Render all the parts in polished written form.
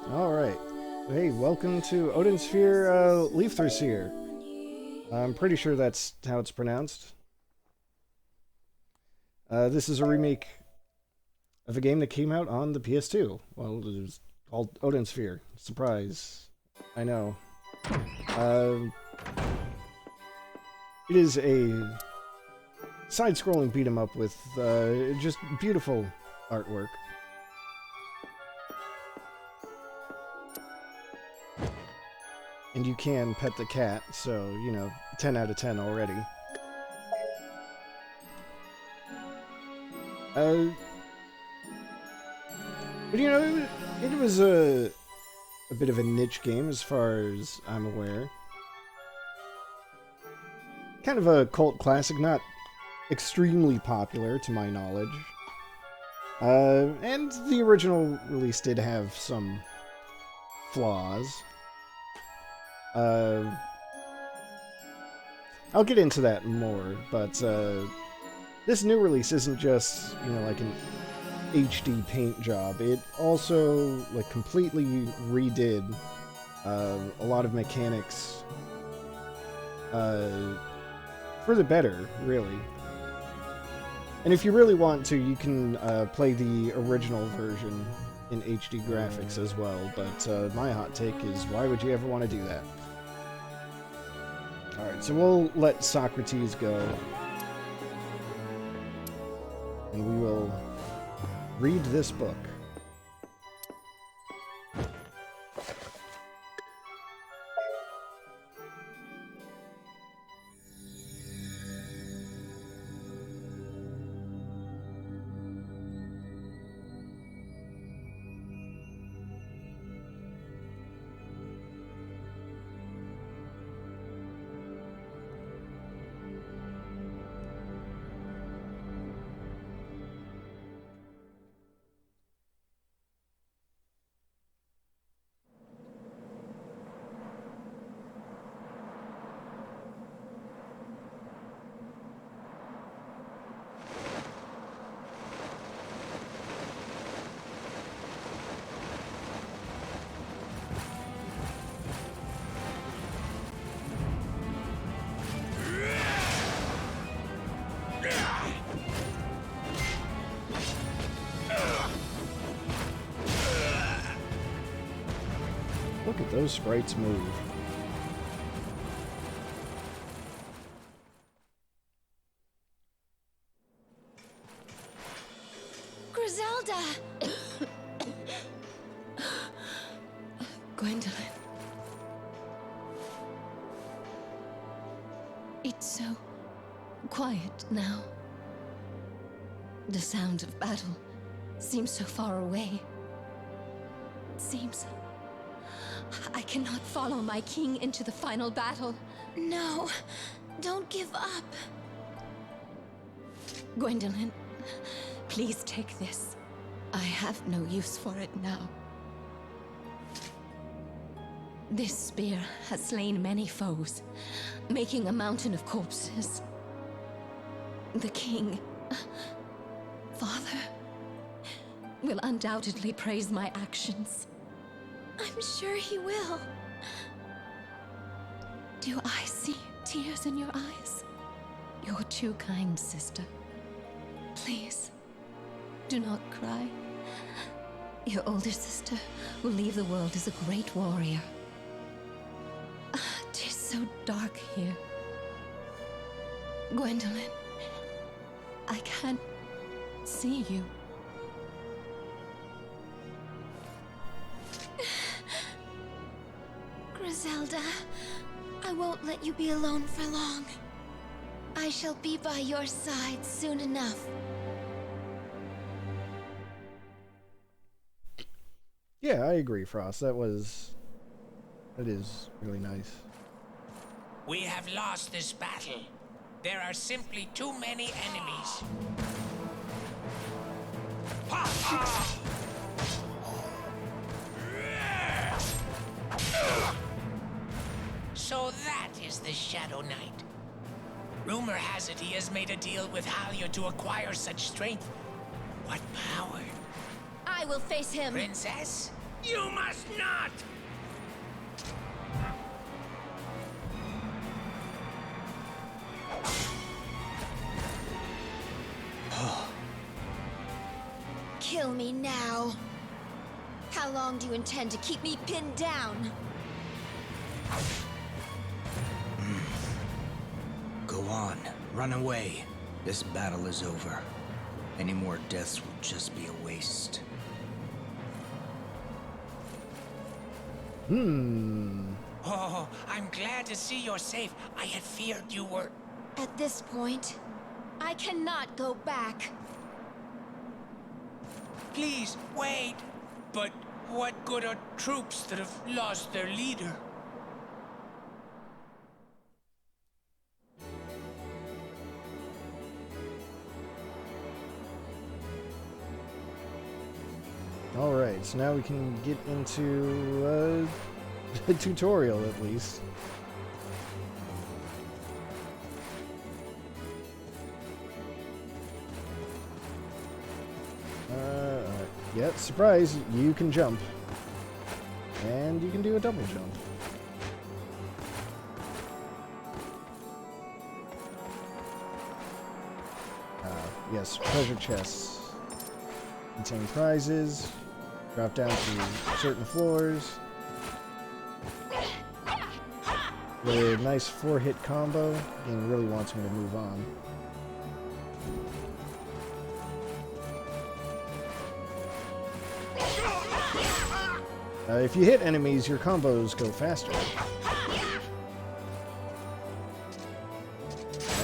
Alright. Hey, welcome to Odin Sphere, Leifthrasir. I'm pretty sure that's how it's pronounced. This is a remake of a game that came out on the PS2. Well, it was called Odin Sphere. Surprise. I know. It is a side-scrolling beat-em-up with just beautiful artwork. And you can pet the cat, so, 10 out of 10 already. But it was a bit of a niche game as far as I'm aware. Kind of a cult classic, not extremely popular to my knowledge. And the original release did have some flaws. I'll get into that more, but this new release isn't just, like an HD paint job. It also, completely redid a lot of mechanics for the better, really. And if you really want to, you can play the original version in HD graphics as well, but my hot take is, why would you ever want to do that? Alright, so we'll let Socrates go. And we will read this book. Look at those sprites move. Griselda! Gwendolyn. It's so quiet now. The sound of battle seems so far away. It seems I cannot follow my king into the final battle. No, don't give up. Gwendolyn, please take this. I have no use for it now. This spear has slain many foes, making a mountain of corpses. The king, Father, will undoubtedly praise my actions. I'm sure he will. Do I see tears in your eyes? You're too kind, sister. Please, do not cry. Your older sister will leave the world as a great warrior. It is so dark here. Gwendolyn, I can't see you. Griselda, I won't let you be alone for long. I shall be by your side soon enough. Yeah, I agree, Frost. That is really nice. We have lost this battle. There are simply too many enemies. So that is the Shadow Knight. Rumor has it he has made a deal with Halia to acquire such strength. What power? I will face him. Princess, You must not! Kill me now. How long do you intend to keep me pinned down? Go on. Run away. This battle is over. Any more deaths will just be a waste. Oh, I'm glad to see you're safe. I had feared you were... At this point, I cannot go back. Please, wait. But what good are troops that have lost their leader? Alright, so now we can get into a tutorial at least. Yeah, surprise, you can jump. And you can do a double jump. Yes, treasure chests contain prizes. Drop down to certain floors. With a nice 4-hit combo. Game really wants me to move on. If you hit enemies, your combos go faster.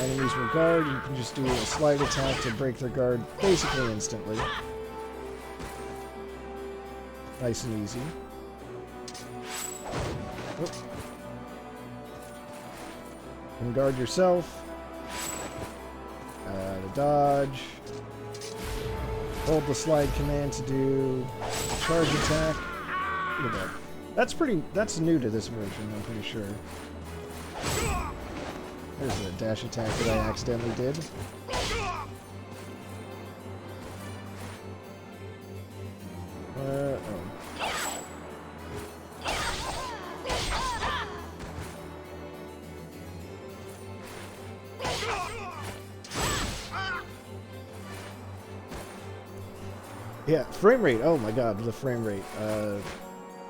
Enemies with guard, you can just do a slide attack to break their guard basically instantly. Nice and easy. Oop. You can guard yourself. To dodge. Hold the slide command to do a charge attack. Look at that. That's new to this version, I'm pretty sure. There's a dash attack that I accidentally did. Oh. Yeah, frame rate. Oh my god, the frame rate.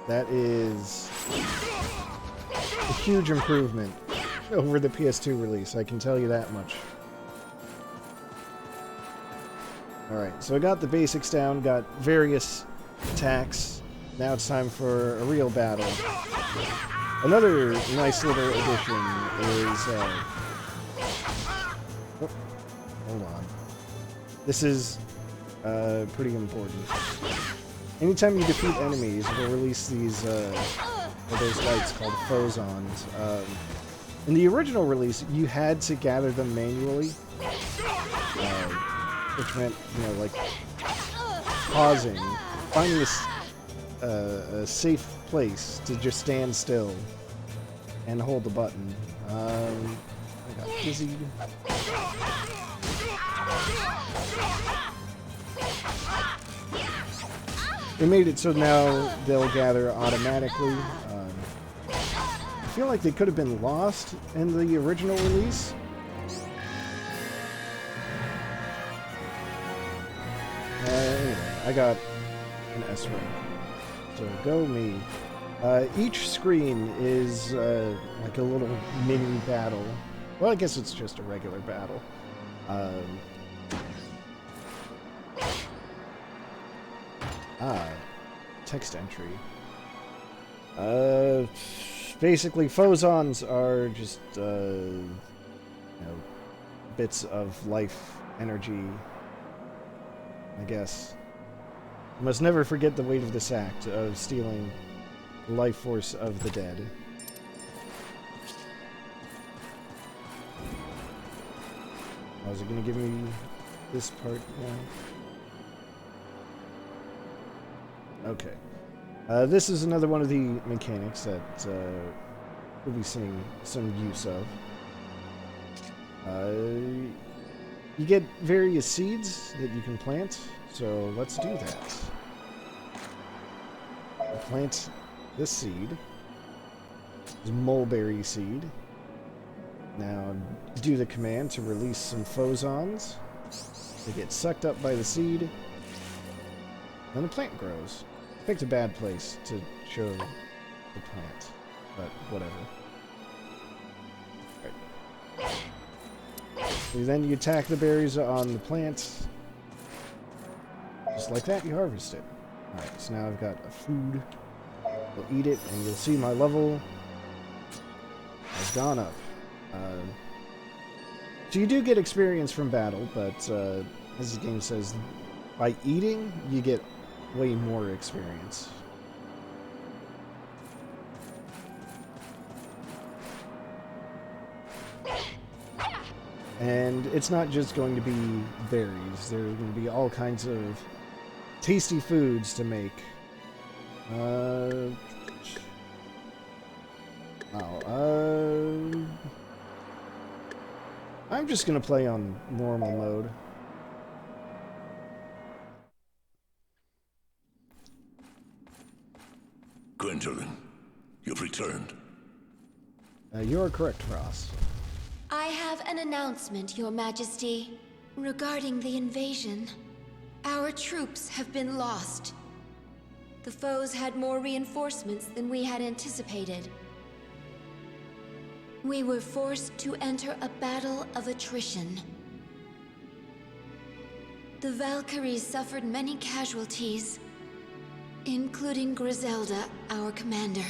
That is a huge improvement over the PS2 release, I can tell you that much. Alright, so I got the basics down, got various attacks. Now it's time for a real battle. Another nice little addition is... oh, hold on. This is pretty important. Anytime you defeat enemies, we'll release these, those lights called phosons. In the original release, you had to gather them manually, which meant, you know, like, pausing, finding a safe place to just stand still and hold the button. I got dizzy. They made it so now they'll gather automatically. I feel like they could have been lost in the original release. Anyway, I got an S rank. So go me. Each screen is like a little mini battle. Well, I guess it's just a regular battle. Text entry. Basically, phosons are just, you know, bits of life energy, I guess. You must never forget the weight of this act of stealing the life force of the dead. Is it going to give me this part now? Okay. This is another one of the mechanics that we'll be seeing some use of. You get various seeds that you can plant, so let's do that. plant this seed. This mulberry seed. Now do the command to release some phosons. They get sucked up by the seed. Then the plant grows. I picked a bad place to show the plant, but whatever. Right. So then you attack the berries on the plant. Just like that, you harvest it. Alright, so now I've got a food. We'll eat it, and you'll see my level has gone up. So you do get experience from battle, but as the game says, by eating, you get way more experience. And it's not just going to be berries. There are going to be all kinds of tasty foods to make. I'm just going to play on normal mode. Gwendolyn, you've returned. You're correct, Ross. I have an announcement, Your Majesty. Regarding the invasion, our troops have been lost. The foes had more reinforcements than we had anticipated. We were forced to enter a battle of attrition. The Valkyries suffered many casualties, including Griselda, our commander.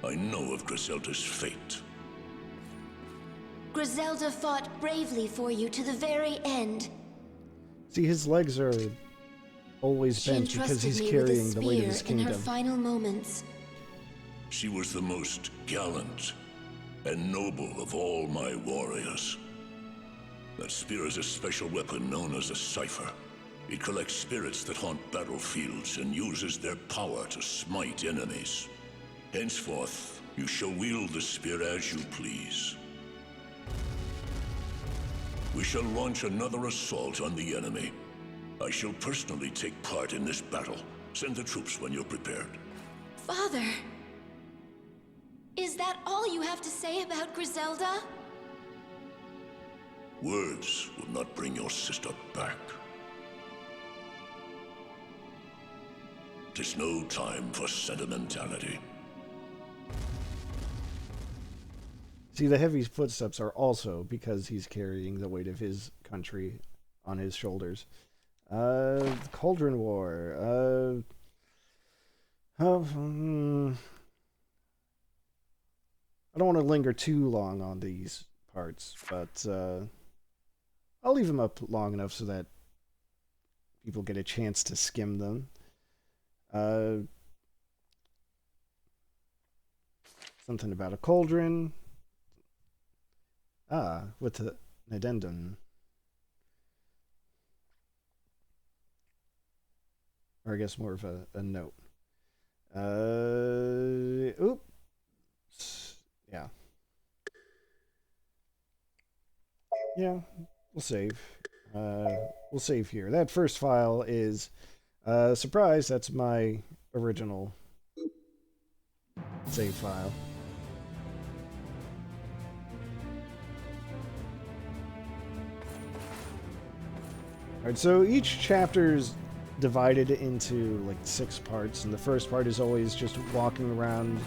I know of Griselda's fate. Griselda fought bravely for you to the very end. See, his legs are always bent because he's carrying the weight of his kingdom. In her final moments. She was the most gallant and noble of all my warriors. That spear is a special weapon known as a cipher. It collects spirits that haunt battlefields and uses their power to smite enemies. Henceforth, you shall wield the spear as you please. We shall launch another assault on the enemy. I shall personally take part in this battle. Send the troops when you're prepared. Father, is that all you have to say about Griselda? Words will not bring your sister back. 'Tis no time for sentimentality. See, the heavy footsteps are also because he's carrying the weight of his country on his shoulders. Cauldron War. I don't want to linger too long on these parts, but I'll leave them up long enough so that people get a chance to skim them. Something about a cauldron. With an addendum. Or I guess more of a note. Oops. Yeah. Yeah, we'll save. We'll save here. That first file is, surprise, that's my original save file. Alright, so each chapter's divided into like 6 parts, and the first part is always just walking around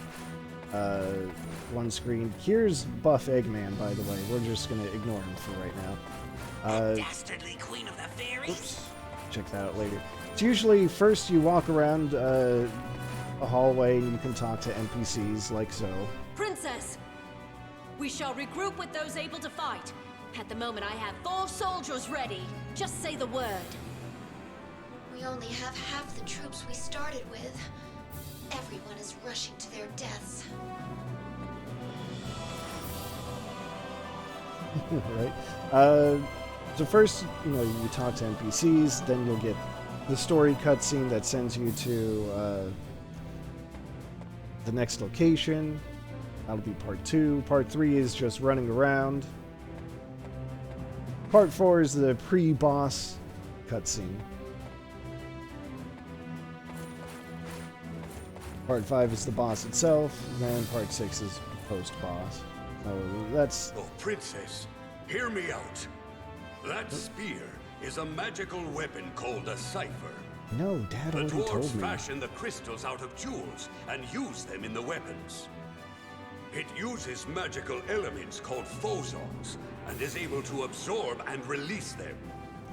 one screen. Here's Buff Eggman, by the way. We're just gonna ignore him for right now. Dastardly queen of the fairies. Oops. Check that out later. It's usually first you walk around a hallway and you can talk to NPCs like so. Princess, we shall regroup with those able to fight. At the moment, I have 4 soldiers ready. Just say the word. We only have half the troops we started with. Everyone is rushing to their deaths. Right? So first, you talk to NPCs, then you'll get the story cutscene that sends you to the next location. That'll be part 2. Part 3 is just running around. Part 4 is the pre-boss cutscene. Part 5 is the boss itself, and then Part 6 is post-boss. So that's... Oh, Princess, hear me out. That spear is a magical weapon called a cipher. No, Dad The already dwarves told me. fashion the crystals out of jewels and use them in the weapons. It uses magical elements called phosons and is able to absorb and release them.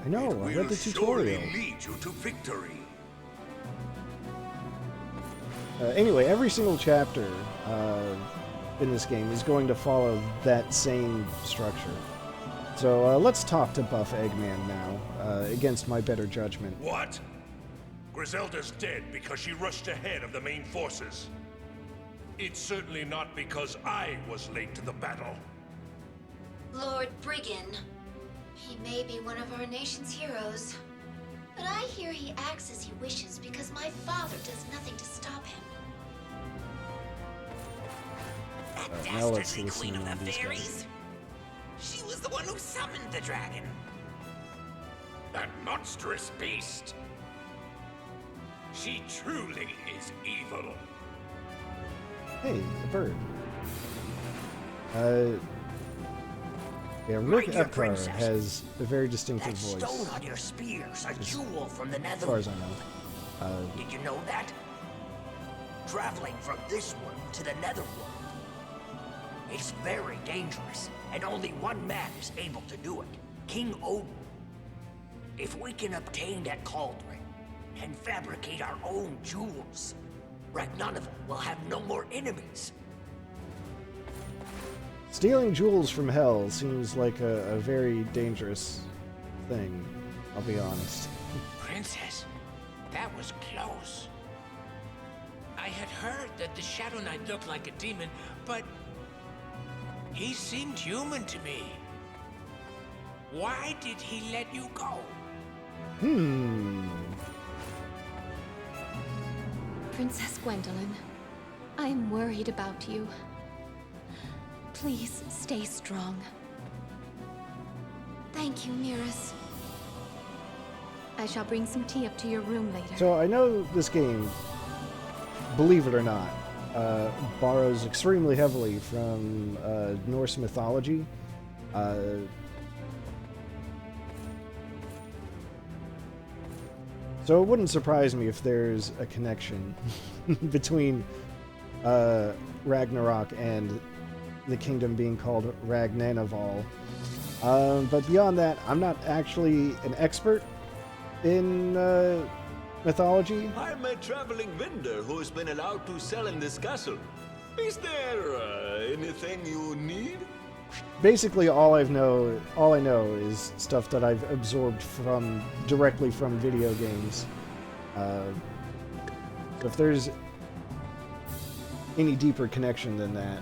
I know, It I read will the tutorial. surely lead you to victory. Anyway, every single chapter in this game is going to follow that same structure. So let's talk to Buff Eggman now, against my better judgment. What? Griselda's dead because she rushed ahead of the main forces. It's certainly not because I was late to the battle. Lord Brigand. He may be one of our nation's heroes. But I hear he acts as he wishes because my father does nothing to stop him. That now let's dastardly listen queen of to the these guys. fairies. She was the one who summoned the dragon. That monstrous beast. She truly is evil. Hey, a bird. Yeah, Rick dear Epcar princess, has a very distinctive That voice, stone on your spear's a jewel from the as far as Netherlands. I know. Did you know that? Traveling from this one to the Netherworld. It's very dangerous, and only one man is able to do it. King Odin. If we can obtain that cauldron and fabricate our own jewels, Ragnarok will have no more enemies. Stealing jewels from hell seems like a very dangerous thing, I'll be honest. Princess, that was close. I had heard that the Shadow Knight looked like a demon, but he seemed human to me. Why did he let you go? Princess Gwendolyn, I am worried about you. Please stay strong. Thank you, Miras. I shall bring some tea up to your room later. So I know this game, believe it or not, borrows extremely heavily from Norse mythology. So it wouldn't surprise me if there's a connection between Ragnarok and the kingdom being called Ragnanaval. But beyond that, I'm not actually an expert in mythology. I'm a traveling vendor who's been allowed to sell in this castle. Is there anything you need? Basically, all I know is stuff that I've absorbed directly from video games. So if there's any deeper connection than that,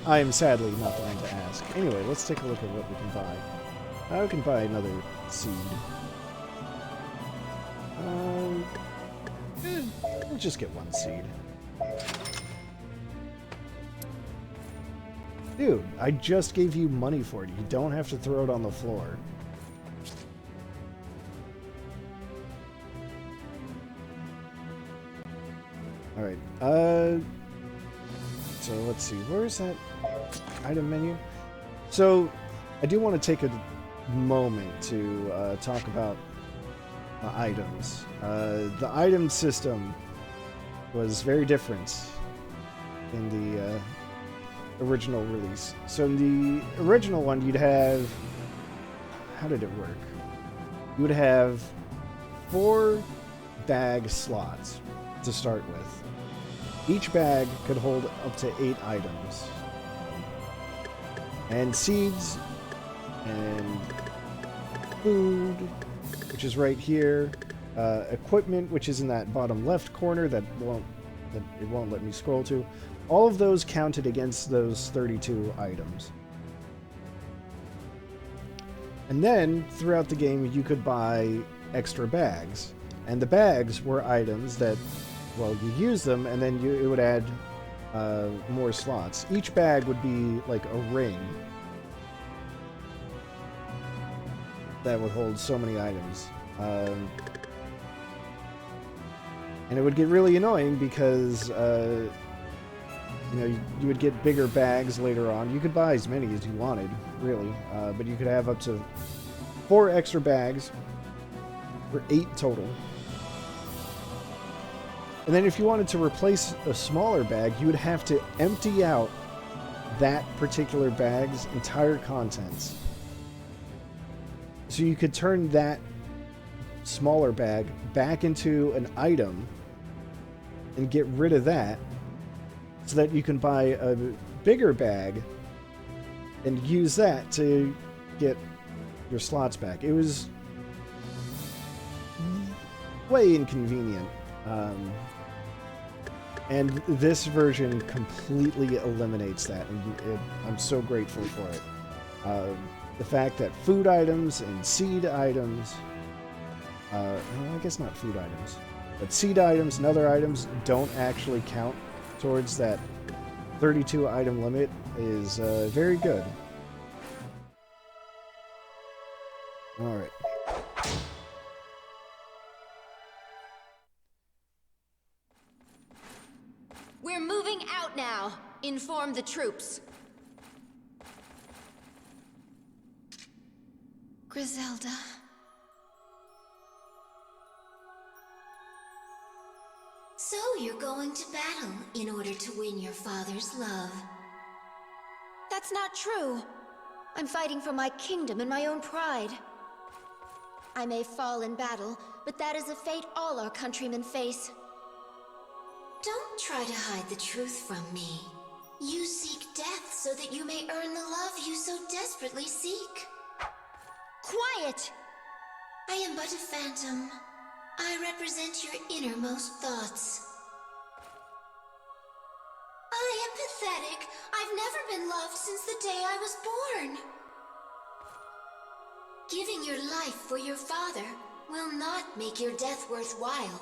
I am sadly not the one to ask. Anyway, let's take a look at what we can buy. We can buy another seed. We'll just get one seed. Dude, I just gave you money for it. You don't have to throw it on the floor. Alright, so let's see, where is that item menu? So, I do want to take a moment to talk about the items. The item system was very different in the original release. So in the original one, you'd have... How did it work? You would have 4 bag slots to start with. Each bag could hold up to 8 items. And seeds, and food, which is right here. Equipment, which is in that bottom left corner that it won't let me scroll to. All of those counted against those 32 items. And then, throughout the game, you could buy extra bags. And the bags were items that, well, you use them, and then it would add more slots. Each bag would be like a ring that would hold so many items. And it would get really annoying because, you know, you would get bigger bags later on. You could buy as many as you wanted, really, but you could have up to 4 extra bags, or 8 total. And then if you wanted to replace a smaller bag, you would have to empty out that particular bag's entire contents. So you could turn that smaller bag back into an item and get rid of that so that you can buy a bigger bag and use that to get your slots back. It was way inconvenient. And this version completely eliminates that, and I'm so grateful for it. The fact that food items and seed items, well, I guess not food items, but seed items and other items don't actually count towards that 32 item limit is very good. Alright. We're moving out now. Inform the troops. Griselda. So you're going to battle in order to win your father's love. That's not true. I'm fighting for my kingdom and my own pride. I may fall in battle, but that is a fate all our countrymen face. Don't try to hide the truth from me. You seek death so that you may earn the love you so desperately seek. Quiet! I am but a phantom. I represent your innermost thoughts. I am pathetic. I've never been loved since the day I was born. Giving your life for your father will not make your death worthwhile.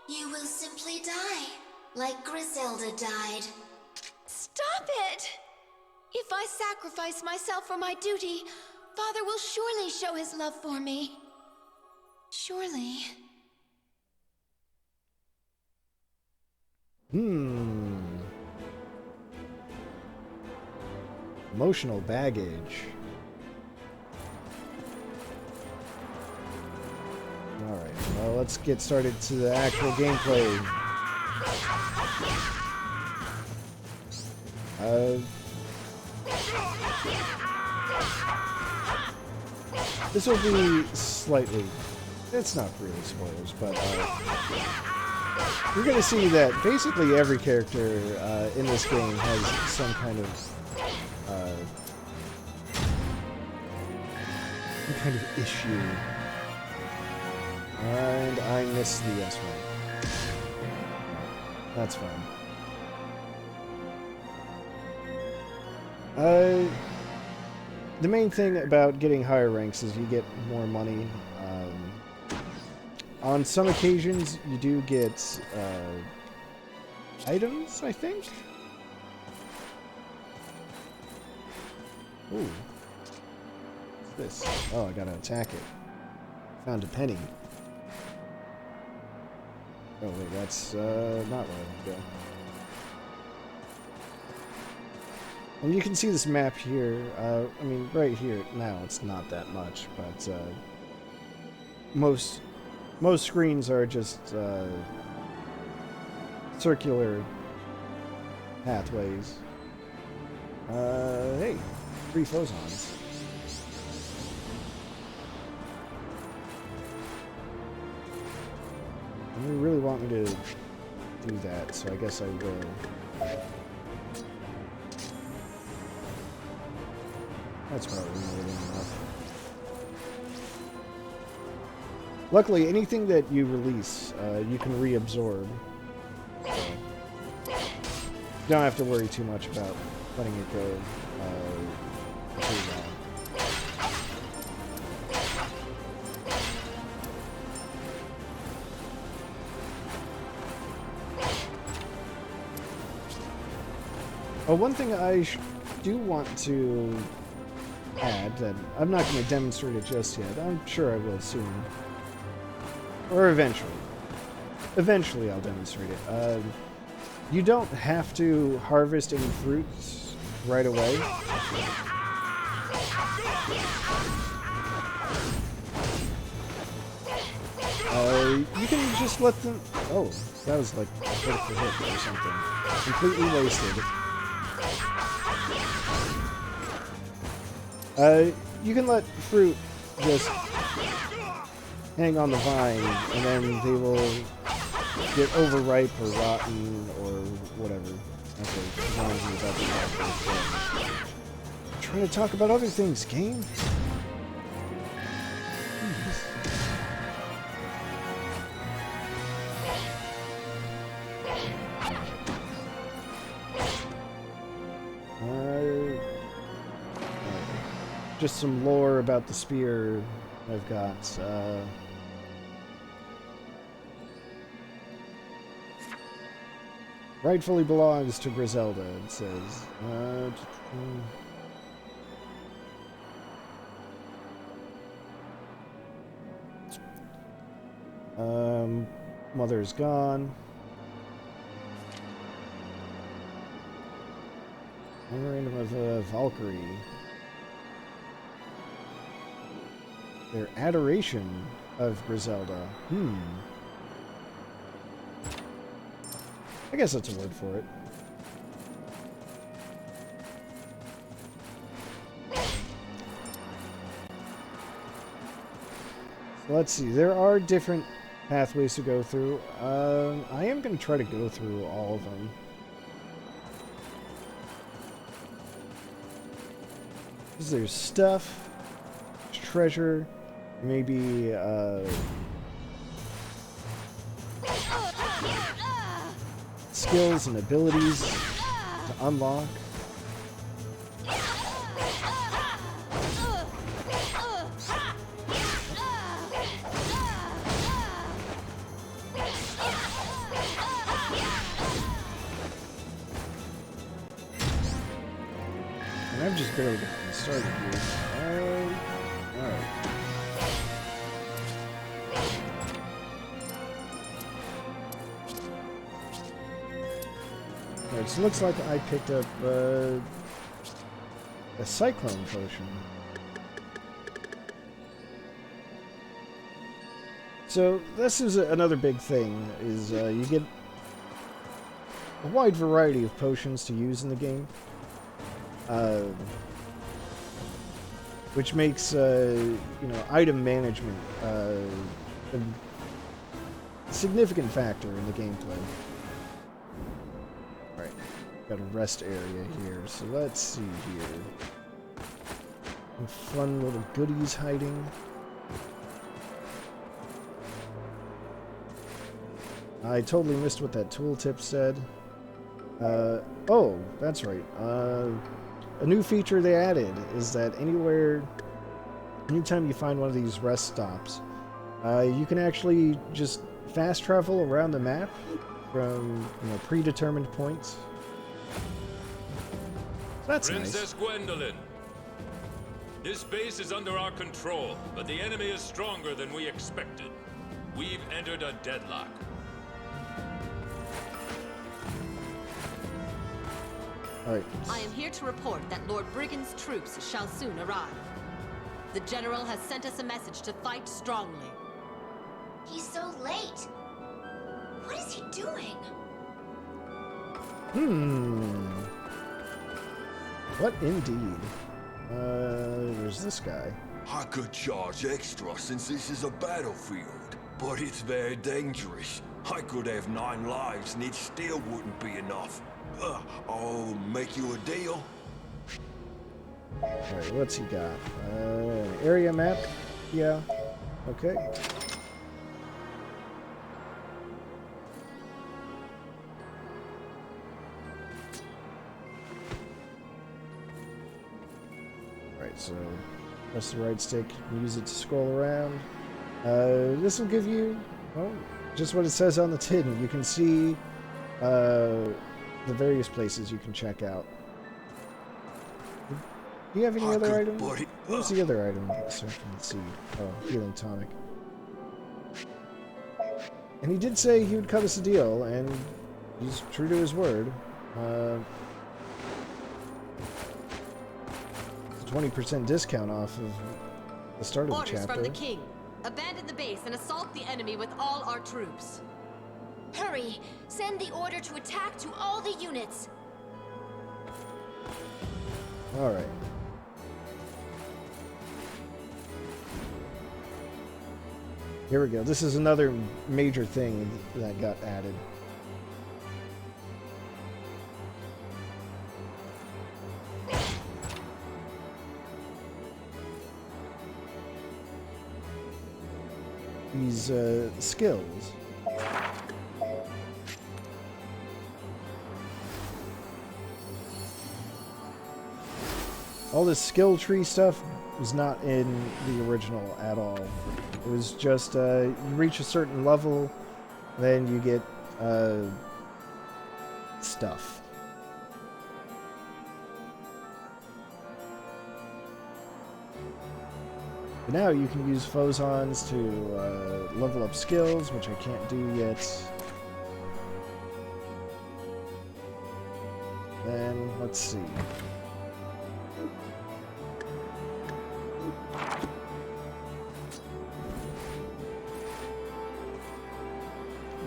You will simply die, like Griselda died. Stop it! If I sacrifice myself for my duty, Father will surely show his love for me. Surely. Emotional baggage. Alright, well, let's get started to the actual gameplay. This will be slightly... It's not really spoilers, but you're going to see that basically every character in this game has some kind of issue. And I missed the S one. That's fine. The main thing about getting higher ranks is you get more money. On some occasions, you do get items, I think? Ooh. What's this? Oh, I gotta attack it. Found a penny. Oh wait, that's not where I want to go. And you can see this map here. I mean, right here now it's not that much, but most screens are just circular pathways. Hey, 3 phosons. They really want me to do that, so I guess I will. That's probably more than enough. Luckily, anything that you release, you can reabsorb. So you don't have to worry too much about letting it go too long. Oh, one thing I do want to add, that I'm not going to demonstrate it just yet. I'm sure I will soon. Or eventually. Eventually I'll demonstrate it. You don't have to harvest any fruits right away. You can just let them... Oh, that was like a critical hit or something. Completely wasted. You can let fruit just hang on the vine, and then they will get overripe or rotten or whatever. Okay, as long as you're about to talk. I'm trying to talk about other things, game. Just some lore about the spear I've got. Rightfully belongs to Griselda, it says. Mother's gone. Memorandum of Valkyrie. Their adoration of Griselda. I guess that's a word for it. So let's see. There are different pathways to go through. I am going to try to go through all of them. There's stuff, treasure, maybe skills and abilities to unlock. And I've just barely gotten started here. Alright. Alright, so it looks like I picked up a cyclone potion. So this is another big thing, is you get a wide variety of potions to use in the game. Which makes, item management a significant factor in the gameplay. Alright, got a rest area here, so let's see here. Some fun little goodies hiding. I totally missed what that tooltip said. Oh, that's right. A new feature they added is that anytime you find one of these rest stops, you can actually just fast travel around the map from predetermined points. That's Princess nice. Gwendolyn, this base is under our control, but the enemy is stronger than we expected. We've entered a deadlock. Alright. I am here to report that Lord Brigand's troops shall soon arrive. The General has sent us a message to fight strongly. He's so late. What is he doing? What indeed? There's this guy. I could charge extra since this is a battlefield, but it's very dangerous. I could have 9 lives and it still wouldn't be enough. I'll make you a deal. Alright, what's he got? An area map? Yeah. Okay. Alright, so press the right stick and use it to scroll around. This will give you, well, just what it says on the tin. You can see the various places you can check out. Do you have any other items? What's the other item? So I can see. Oh, healing tonic. And he did say he would cut us a deal, and he's true to his word. It's a 20% discount off of the start of the Orders chapter. from the king. Abandon the base and assault the enemy with all our troops. Hurry! Send the order to attack to all the units! Alright. Here we go. This is another major thing that got added. These skills. All this skill tree stuff was not in the original at all. It was just, you reach a certain level, then you get, stuff. But now you can use phosons to, level up skills, which I can't do yet. Then, let's see.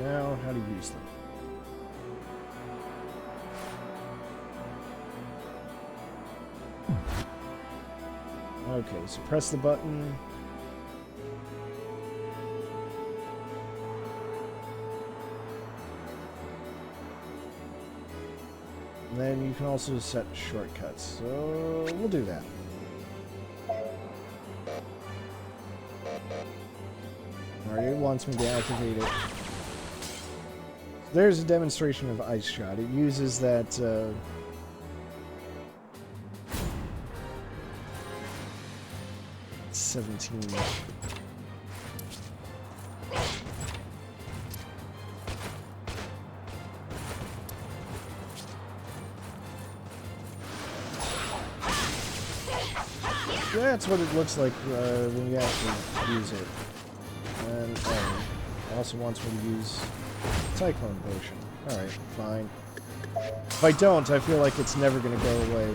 Now, how to use them. Okay, so press the button. And then you can also set shortcuts, so we'll do that. Alright, it wants me to activate it. There's a demonstration of Ice Shot. It uses that, 17. That's what it looks like when you actually use it. And it also wants me to use Cyclone Potion. Alright, fine. If I don't, I feel like it's never going to go away.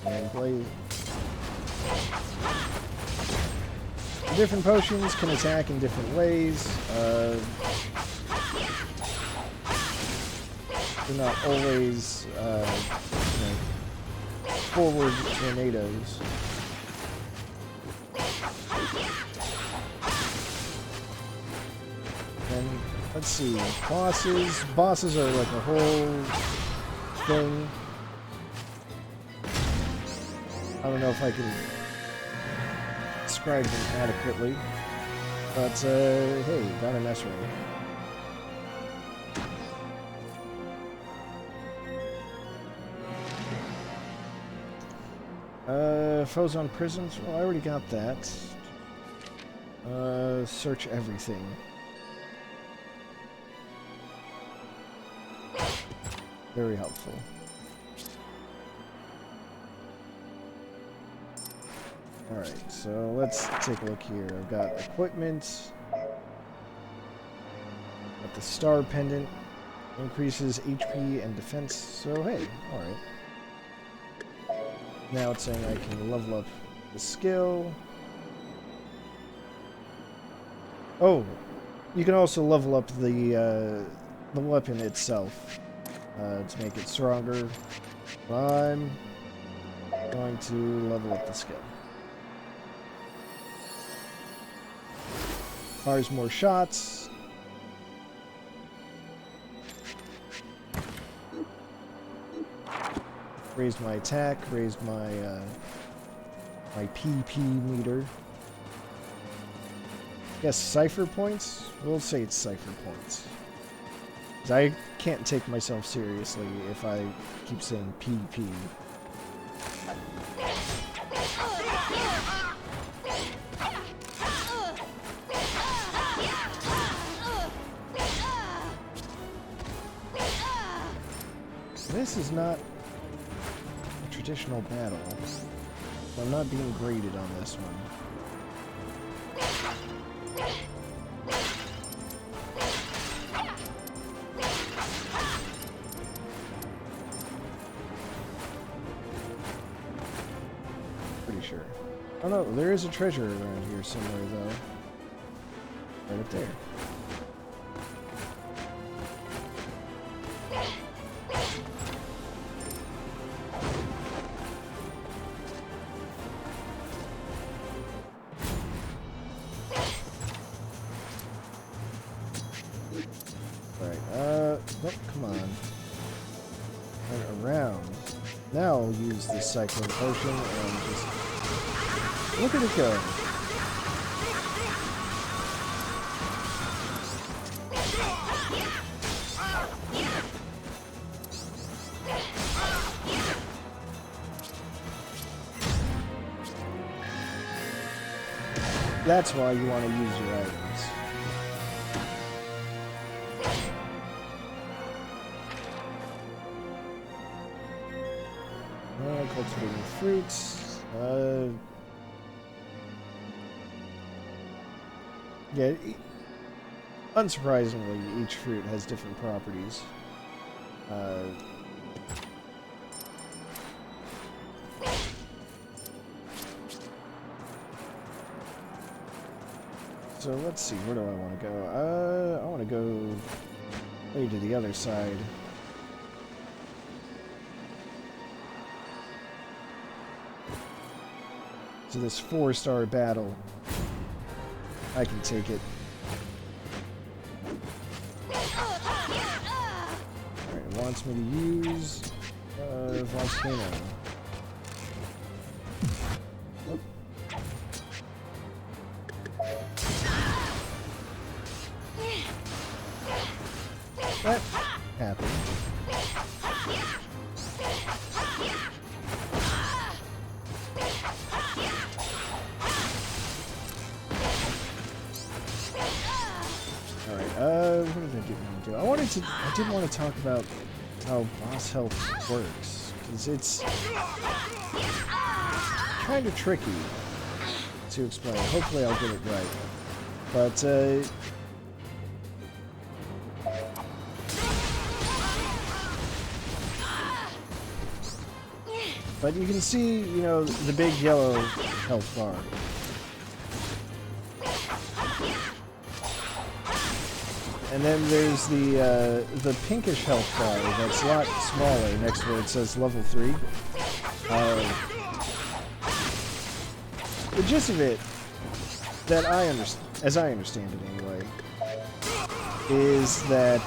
And play. Different potions can attack in different ways. They're not always, forward tornadoes. And let's see, bosses. Bosses are like a whole thing. I don't know if I can describe them adequately, but hey, got an S ring. Frozen prisons. Well, I already got that. Search everything. Very helpful. Alright, so let's take a look here. I've got equipment. Got the star pendant. Increases HP and defense. So hey, alright. Now it's saying I can level up the skill. Oh, you can also level up the weapon itself to make it stronger. I'm going to level up the skill. Fires more shots. Raised my attack, raised my my PP meter. Yes, cipher points? We'll say it's cipher points. 'Cause I can't take myself seriously if I keep saying PP. This is not a traditional battle. So I'm not being graded on this one. Pretty sure. Oh no, there is a treasure around here somewhere though. Right up there. Nope, come on. Turn around. Now I'll use this cycling potion and just... Look at it go. That's why you want to use your items. Cultivating fruits. Yeah, unsurprisingly, each fruit has different properties. So let's see, where do I want to go? I want to go way to the other side. So this 4-star battle, I can take it. Alright, it wants me to use Volcano. Oh. That happened. What did I get into? I did want to talk about how boss health works, because it's kind of tricky to explain. Hopefully I'll get it right. But you can see, you know, the big yellow health bar. And then there's the pinkish health bar that's a lot smaller next to where it says level 3. The gist of it, that as I understand it anyway, is that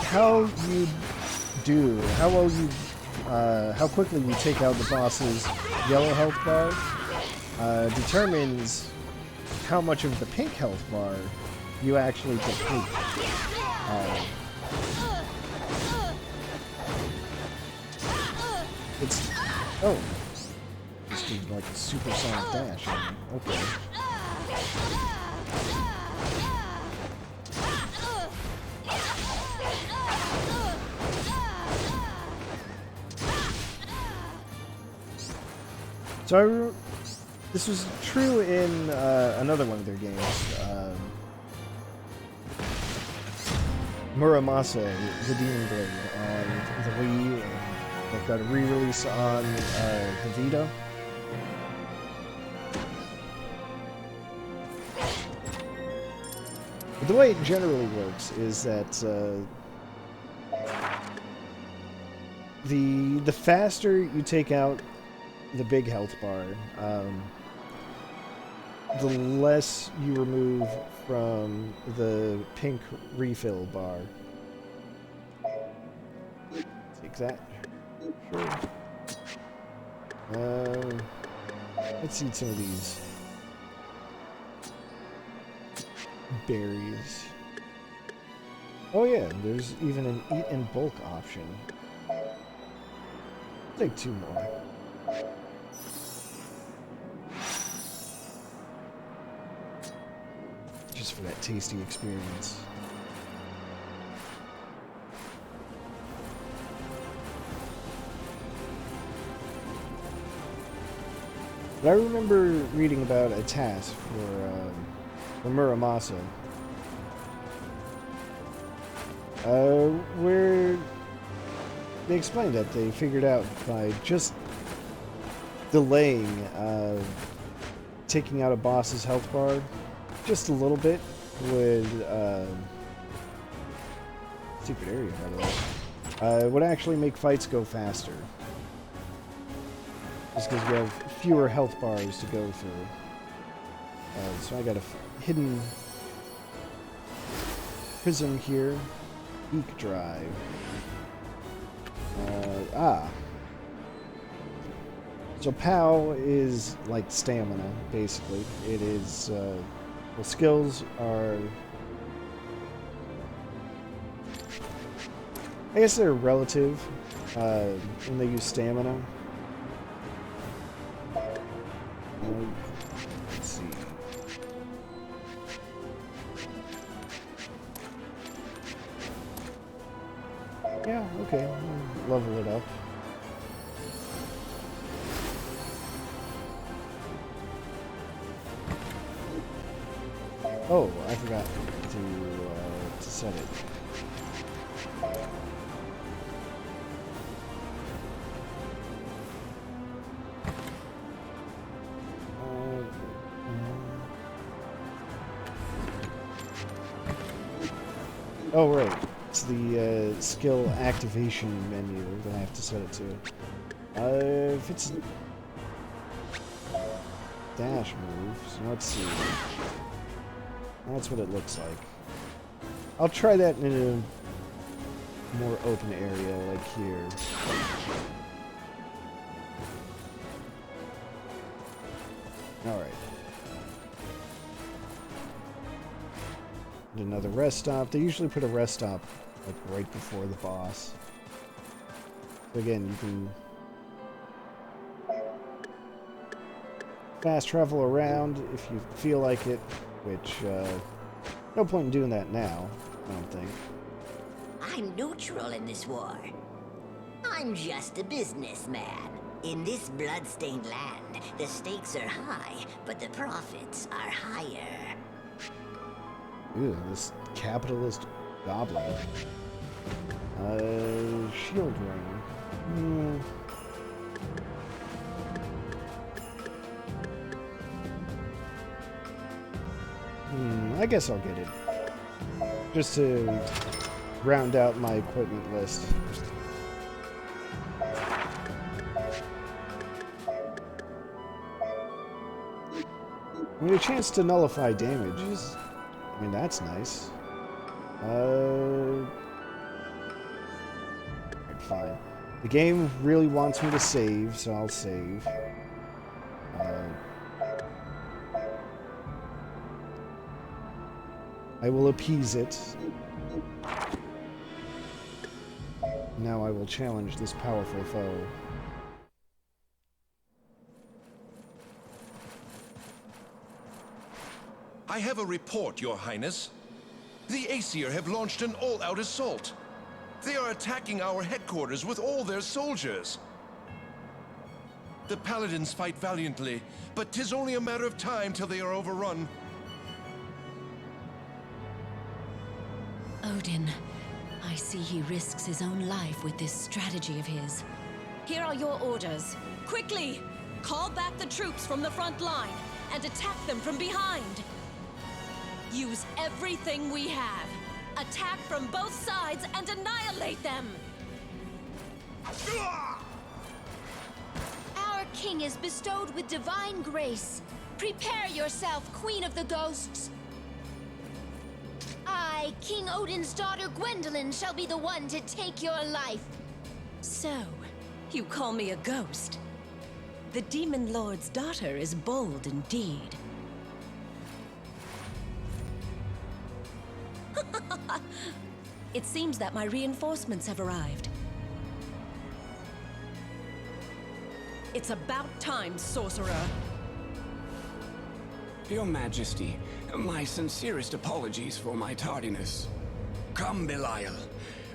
how quickly you take out the boss's yellow health bar determines how much of the pink health bar you actually complete. It's... Oh. Just did like a supersonic dash. Okay. So this was true in another one of their games, Muramasa, the Demon Blade, on the Wii, and they've got a re-release on the Vita. But the way it generally works is that the faster you take out the big health bar, the less you remove from the pink refill bar. Take that. Sure. Let's eat some of these berries. Oh yeah, there's even an eat in bulk option. Take 2 more. Just for that tasty experience. But I remember reading about a task for Muramasa, where they explained that they figured out by just delaying taking out a boss's health bar just a little bit would secret area, by the way, would actually make fights go faster. Just because we have fewer health bars to go through. So I got a hidden prism here. Beak drive. So POW is like stamina, basically. It is, the skills are... I guess they're relative when they use stamina. Let's see. Yeah, okay. We'll level it up. Oh, I forgot to set it. Oh, right. It's the skill activation menu that I have to set it to. If it's dash move, so let's see. That's what it looks like. I'll try that in a more open area, like here. Alright. Another rest stop. They usually put a rest stop like right before the boss. So again, you can fast travel around if you feel like it, which no point in doing that now, I don't think. I'm neutral in this war. I'm just a businessman. In this blood-stained land, the stakes are high, but the profits are higher. Ew, this capitalist goblin. Shield ring. I guess I'll get it. Just to round out my equipment list. I mean, a chance to nullify damages. I mean, that's nice. Fine. The game really wants me to save, so I'll save. I will appease it. Now I will challenge this powerful foe. I have a report, Your Highness. The Aesir have launched an all-out assault. They are attacking our headquarters with all their soldiers. The paladins fight valiantly, but 'tis only a matter of time till they are overrun. Odin, I see he risks his own life with this strategy of his. Here are your orders. Quickly! Call back the troops from the front line and attack them from behind. Use everything we have. Attack from both sides and annihilate them! Our king is bestowed with divine grace. Prepare yourself, Queen of the Ghosts. I, King Odin's daughter Gwendolyn, shall be the one to take your life. So, you call me a ghost? The Demon Lord's daughter is bold indeed. It seems that my reinforcements have arrived. It's about time, sorcerer! Your Majesty, my sincerest apologies for my tardiness. Come, Belial,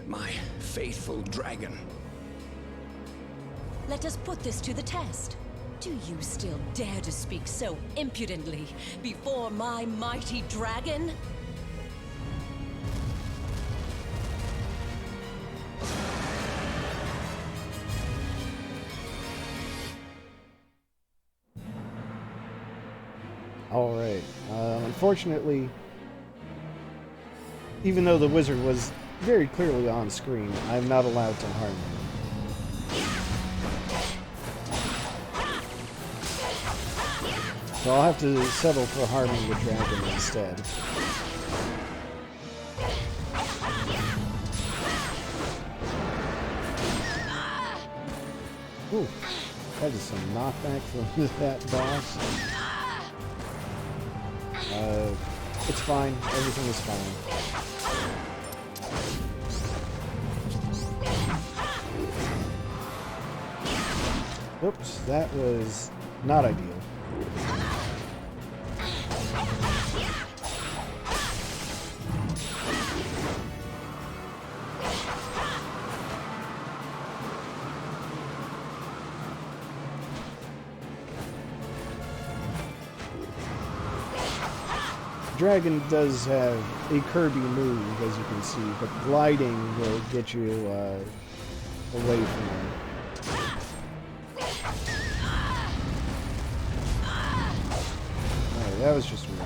my faithful dragon. Let us put this to the test. Do you still dare to speak so impudently before my mighty dragon? Alright. Unfortunately, even though the wizard was very clearly on screen, I'm not allowed to harm him. So I'll have to settle for harming the dragon instead. Ooh, that is some knockback from that boss. It's fine. Everything is fine. Oops, that was not ideal. Dragon does have a Kirby move, as you can see, but gliding will get you away from him. Alright, that was just weird.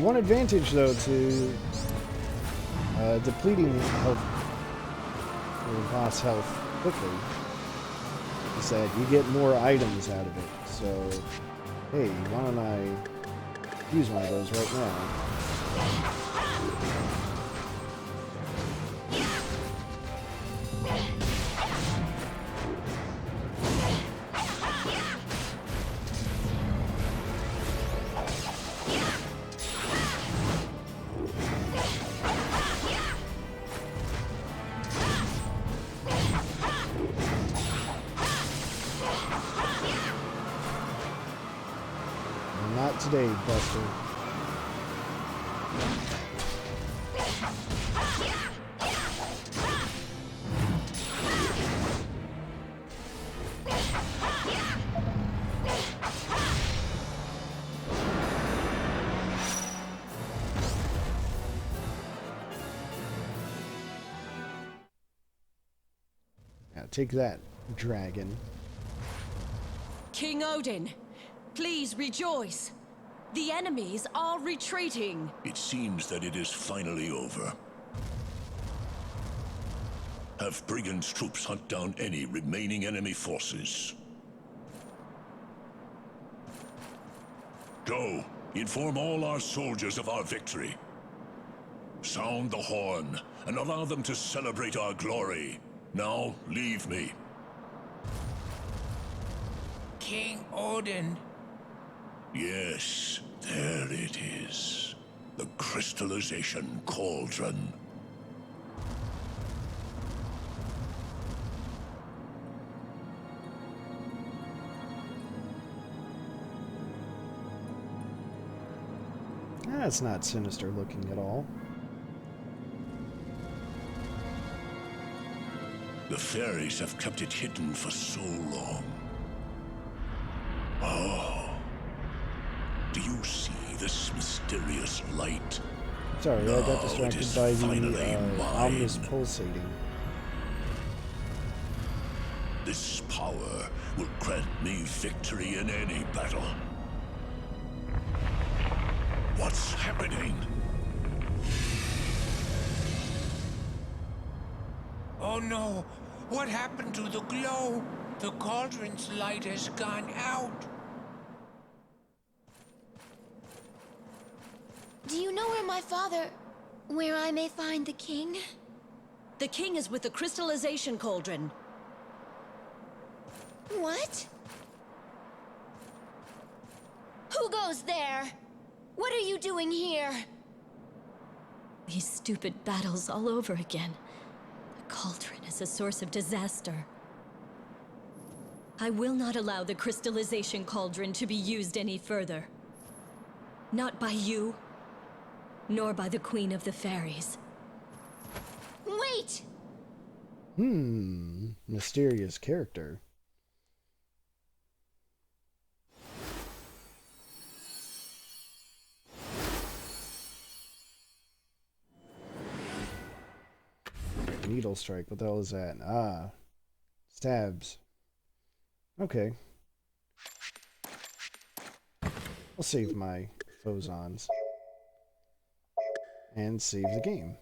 One advantage, though, to depleting health, or boss health quickly, is that you get more items out of it. So, hey, why don't I use one of those right now? Not today, Buster. Now take that, dragon. King Odin, please rejoice. The enemies are retreating. It seems that it is finally over. Have Brigand's troops hunt down any remaining enemy forces. Go, inform all our soldiers of our victory. Sound the horn, and allow them to celebrate our glory. Now, leave me. King Odin. Yes, there it is. The crystallization cauldron. That's not sinister looking at all. The fairies have kept it hidden for so long. Oh. Do you see this mysterious light? Sorry, I got distracted by the ominous mine. pulsating. This power will grant me victory in any battle. What's happening? Oh no! What happened to the glow? The cauldron's light has gone out. Do you know where my father... where I may find the king? The king is with the crystallization cauldron. What? Who goes there? What are you doing here? These stupid battles all over again. The cauldron is a source of disaster. I will not allow the crystallization cauldron to be used any further. Not by you, nor by the Queen of the Fairies. Wait! Mysterious character. Needle strike, what the hell is that? Ah, stabs. Okay. I'll save my Phozons. And save the game.